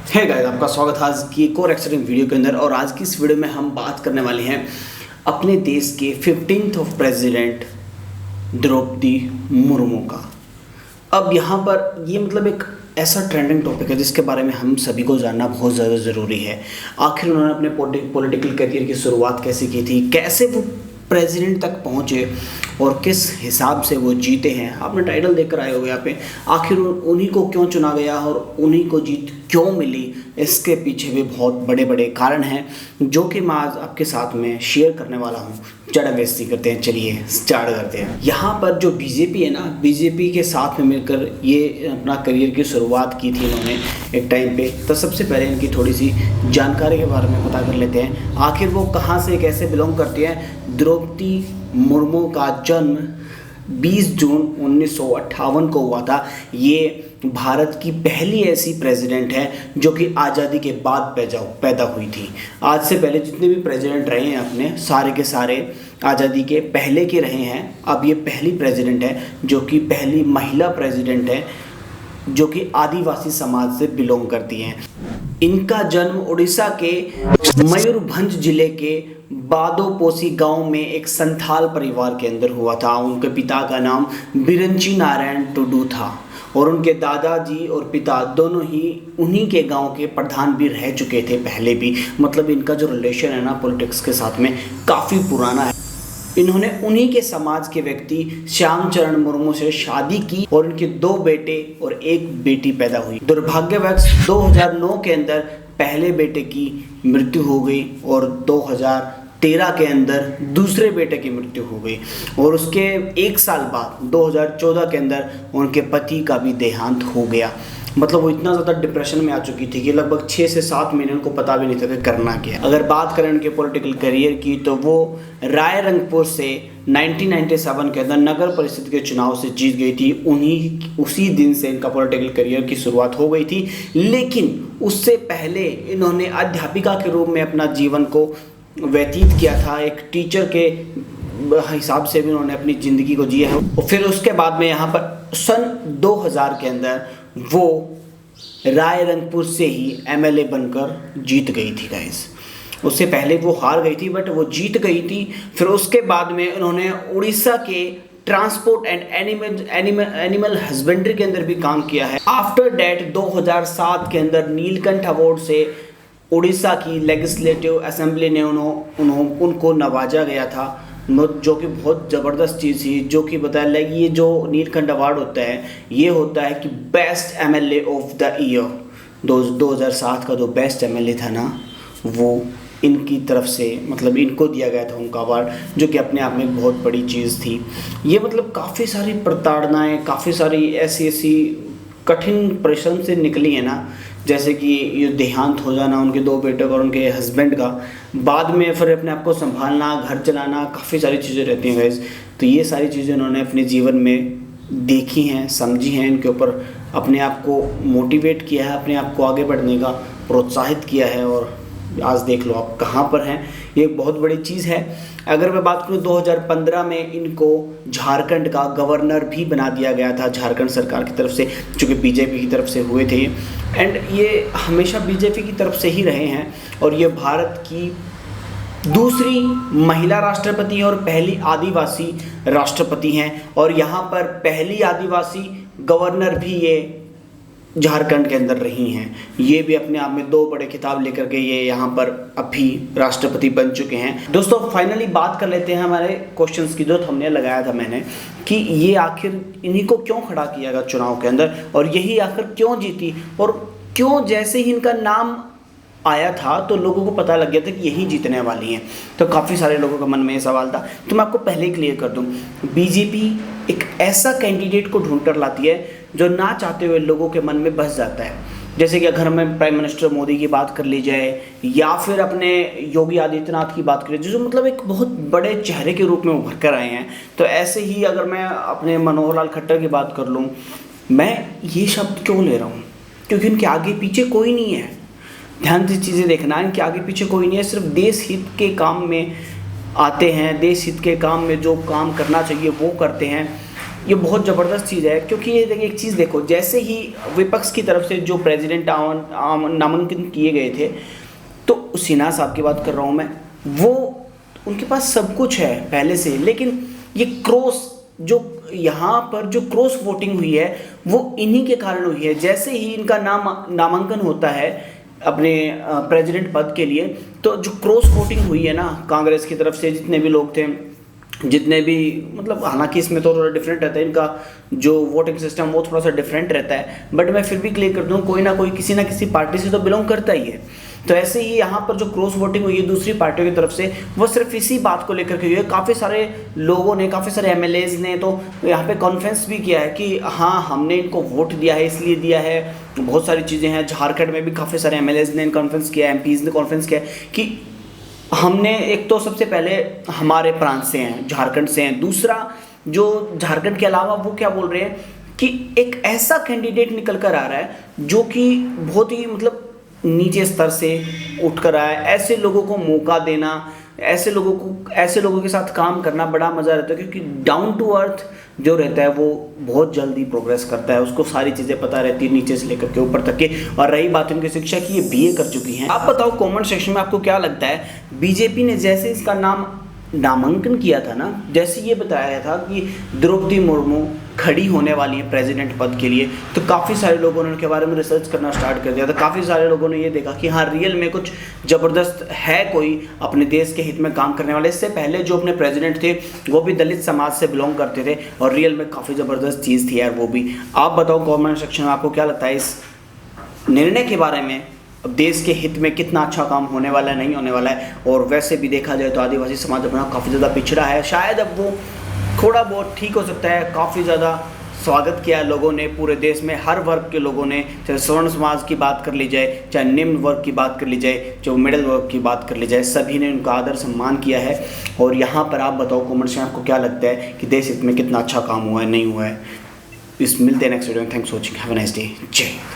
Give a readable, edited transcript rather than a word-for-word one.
है गाइस, आपका स्वागत है आज की एक और एक्साइटिंग वीडियो के अंदर। और आज की इस वीडियो में हम बात करने वाले हैं अपने देश के 15th of president Draupadi Murmu का। अब यहाँ पर ये मतलब एक ऐसा ट्रेंडिंग टॉपिक है जिसके बारे में हम सभी को जानना बहुत ज़्यादा ज़रूरी है। आखिर उन्होंने अपने पॉलिटिकल करियर की शुरुआत कैसे की थी, कैसे वो प्रेसिडेंट तक पहुँचे और किस हिसाब से वो जीते हैं। आपने टाइटल देखकर आए हो यहाँ पे। आखिर उन्हीं को क्यों चुना गया और उन्हीं को जीत क्यों मिली, इसके पीछे भी बहुत बड़े बड़े कारण हैं जो कि मैं आज आपके साथ में शेयर करने वाला हूँ। ज़्यादा वेस्ट नहीं करते हैं, चलिए स्टार्ट करते हैं। यहाँ पर जो बीजेपी है ना, बीजेपी के साथ में मिलकर ये अपना करियर की शुरुआत की थी इन्होंने एक टाइम पे। तो सबसे पहले इनकी थोड़ी सी जानकारी के बारे में पता कर लेते हैं। आखिर वो कहाँ से कैसे बिलोंग करती हैं। द्रौपदी मुर्मू का जन्म 20 जून 1958 को हुआ था। ये भारत की पहली ऐसी प्रेसिडेंट है जो कि आज़ादी के बाद पैदा हुई थी। आज से पहले जितने भी प्रेसिडेंट रहे हैं अपने, सारे के सारे आज़ादी के पहले के रहे हैं। अब ये पहली प्रेसिडेंट है जो कि पहली महिला प्रेसिडेंट है जो कि आदिवासी समाज से बिलोंग करती हैं। इनका जन्म उड़ीसा के मयूरभंज जिले के बादोपोसी गांव में एक संथाल परिवार के अंदर हुआ था। उनके पिता का नाम बिरंची नारायण टुडू था और उनके दादाजी और पिता दोनों ही उन्हीं के गांव के प्रधान भी रह चुके थे पहले भी। मतलब इनका जो रिलेशन है ना पॉलिटिक्स के साथ में काफ़ी पुराना है। इन्होंने उन्हीं के समाज के व्यक्ति श्यामचरण मुर्मू से शादी की और उनके 2 बेटे और 1 बेटी पैदा हुई। दुर्भाग्यवश 2009 के अंदर पहले बेटे की मृत्यु हो गई और 2013 के अंदर दूसरे बेटे की मृत्यु हो गई और उसके 1 साल बाद 2014 के अंदर उनके पति का भी देहांत हो गया। मतलब वो इतना ज़्यादा डिप्रेशन में आ चुकी थी कि लगभग 6 से 7 महीने उनको पता भी नहीं था कि करना क्या है। अगर बात करें उनके पॉलिटिकल करियर की तो वो रायरंगपुर से 1997 के अंदर नगर परिषद के चुनाव से जीत गई थी। उसी दिन से इनका पॉलिटिकल करियर की शुरुआत हो गई थी। लेकिन उससे पहले इन्होंने अध्यापिका के रूप में अपना जीवन को व्यतीत किया था। एक टीचर के हिसाब से भी उन्होंने अपनी ज़िंदगी को जिया है। और फिर उसके बाद में यहाँ पर सन 2000 के अंदर वो रायरंगपुर से ही एमएलए बनकर जीत गई थी गाइस। उससे पहले वो हार गई थी बट वो जीत गई थी। फिर उसके बाद में उन्होंने उड़ीसा के ट्रांसपोर्ट एंड एनिमल हस्बेंड्री के अंदर भी काम किया है। आफ्टर डैट 2007 के अंदर नीलकंठ अवार्ड से उड़ीसा की लेजिस्लेटिव असेंबली ने उनको नवाजा गया था, जो कि बहुत ज़बरदस्त चीज़ थी। जो कि बताया लगी, ये जो नीलकंठ अवार्ड होता है ये होता है कि best MLA of the year. 2007 का जो बेस्ट एमएलए था ना, वो इनकी तरफ से मतलब इनको दिया गया था उनका अवार्ड, जो कि अपने आप में एक बहुत बड़ी चीज़ थी। ये मतलब काफ़ी सारी प्रताड़नाएँ, काफ़ी सारी ऐसी कठिन परिश्रम से निकली है ना। जैसे कि ये देहांत हो जाना उनके 2 बेटों का और उनके हस्बैंड का, बाद में फिर अपने आप को संभालना, घर चलाना, काफ़ी सारी चीज़ें रहती हैं गाइस। तो ये सारी चीज़ें उन्होंने अपने जीवन में देखी हैं, समझी हैं, इनके ऊपर अपने आप को मोटिवेट किया है, अपने आप को आगे बढ़ने का प्रोत्साहित किया है और आज देख लो आप कहाँ पर हैं। ये एक बहुत बड़ी चीज़ है। अगर मैं बात करूँ 2015 में इनको झारखंड का गवर्नर भी बना दिया गया था झारखंड सरकार की तरफ से, जो कि बीजेपी की तरफ से हुए थे। एंड ये हमेशा बीजेपी की तरफ से ही रहे हैं और ये भारत की दूसरी महिला राष्ट्रपति और पहली आदिवासी राष्ट्रपति हैं। और यहाँ पर पहली आदिवासी गवर्नर भी ये झारखंड के अंदर रही हैं। ये भी अपने आप में 2 बड़े खिताब लेकर के ये यहाँ पर अभी राष्ट्रपति बन चुके हैं। दोस्तों फाइनली बात कर लेते हैं हमारे क्वेश्चंस की, जो हमने लगाया था मैंने, कि ये आखिर इन्हीं को क्यों खड़ा किया गया चुनाव के अंदर और यही आखिर क्यों जीती और क्यों जैसे ही इनका नाम आया था तो लोगों को पता लग गया था कि यही जीतने वाली हैं। तो काफ़ी सारे लोगों के मन में ये सवाल था। तो मैं आपको पहले ही क्लियर कर दूं, बीजेपी एक ऐसा कैंडिडेट को ढूंढ कर लाती है जो ना चाहते हुए लोगों के मन में बस जाता है। जैसे कि अगर हमें प्राइम मिनिस्टर मोदी की बात कर ली जाए या फिर अपने योगी आदित्यनाथ की बात करें, जो मतलब एक बहुत बड़े चेहरे के रूप में उभर कर आए हैं। तो ऐसे ही अगर मैं अपने मनोहर लाल खट्टर की बात कर लूँ, मैं ये शब्द क्यों ले रहा हूँ, क्योंकि इनके आगे पीछे कोई नहीं है। ध्यान से चीज़ें देखना, इनके आगे पीछे कोई नहीं है, सिर्फ देश हित के काम में आते हैं, देश हित के काम में जो काम करना चाहिए वो करते हैं। ये बहुत ज़बरदस्त चीज़ है, क्योंकि ये देखिए एक चीज़ देखो, जैसे ही विपक्ष की तरफ से जो प्रेसिडेंट नामांकन किए गए थे, तो सिन्हा साहब की बात कर रहा हूँ मैं, वो उनके पास सब कुछ है पहले से, लेकिन ये क्रॉस जो यहाँ पर जो क्रॉस वोटिंग हुई है वो इन्हीं के कारण हुई है। जैसे ही इनका नामांकन होता है अपने प्रेसिडेंट पद के लिए, तो जो क्रॉस वोटिंग हुई है ना, कांग्रेस की तरफ से जितने भी लोग थे, जितने भी, मतलब हालांकि इसमें तो थोड़ा डिफरेंट रहता है, इनका जो वोटिंग सिस्टम वो थोड़ा सा डिफरेंट रहता है, बट मैं फिर भी क्लियर कर दूँ, कोई ना कोई किसी ना किसी पार्टी से तो बिलोंग करता ही है। तो ऐसे ही यहाँ पर जो क्रॉस वोटिंग हुई है दूसरी पार्टियों की तरफ से, वो सिर्फ इसी बात को लेकर के हुई है। काफ़ी सारे लोगों ने, काफ़ी सारे एमएलएज ने तो यहाँ पे कॉन्फ्रेंस भी किया है कि हाँ हमने इनको वोट दिया है, इसलिए दिया है। बहुत सारी चीज़ें हैं, झारखंड में भी काफ़ी सारे एमएलएज ने कॉन्फ्रेंस किया है, एमपीज ने कॉन्फ्रेंस किया है कि हमने, एक तो सबसे पहले हमारे प्रांत से हैं, झारखंड से हैं, दूसरा जो झारखंड के अलावा वो क्या बोल रहे हैं कि एक ऐसा कैंडिडेट निकल कर आ रहा है जो कि बहुत ही मतलब नीचे स्तर से उठकर आया है। ऐसे लोगों को मौका देना, ऐसे लोगों के साथ काम करना बड़ा मज़ा रहता है, क्योंकि डाउन टू अर्थ जो रहता है वो बहुत जल्दी प्रोग्रेस करता है, उसको सारी चीज़ें पता रहती है नीचे से लेकर के ऊपर तक के। और रही बात उनकी शिक्षा की, ये बीए कर चुकी हैं। आप बताओ कमेंट सेक्शन में आपको क्या लगता है, बीजेपी ने जैसे इसका नामांकन किया था ना, जैसे ये बताया था कि द्रौपदी मुर्मू खड़ी होने वाली है प्रेसिडेंट पद के लिए, तो काफ़ी सारे लोगों ने उनके बारे में रिसर्च करना स्टार्ट कर दिया था। काफ़ी सारे लोगों ने ये देखा कि हाँ रियल में कुछ ज़बरदस्त है कोई अपने देश के हित में काम करने वाले। इससे पहले जो अपने प्रेसिडेंट थे वो भी दलित समाज से बिलोंग करते थे, और रियल में काफ़ी ज़बरदस्त चीज़ थी यार वो भी। आप बताओ कमेंट सेक्शन में आपको क्या लगता है इस निर्णय के बारे में, अब देश के हित में कितना अच्छा काम होने वाला है, नहीं होने वाला है। और वैसे भी देखा जाए तो आदिवासी समाज अपना काफ़ी ज़्यादा पिछड़ा है, शायद अब वो थोड़ा बहुत ठीक हो सकता है। काफ़ी ज़्यादा स्वागत किया है लोगों ने पूरे देश में, हर वर्ग के लोगों ने, चाहे स्वर्ण समाज की बात कर ली जाए, चाहे निम्न वर्ग की बात कर ली जाए, जो मिडिल वर्ग की बात कर ली जाए, सभी ने उनका आदर सम्मान किया है। और यहाँ पर आप बताओ कमेंट्स में आपको क्या लगता है कि देश हित में कितना अच्छा काम हुआ है, नहीं हुआ है। इस मिलते हैं नेक्स्ट वीडियो में। Thanks for watching, have a nice day, जय हिंद।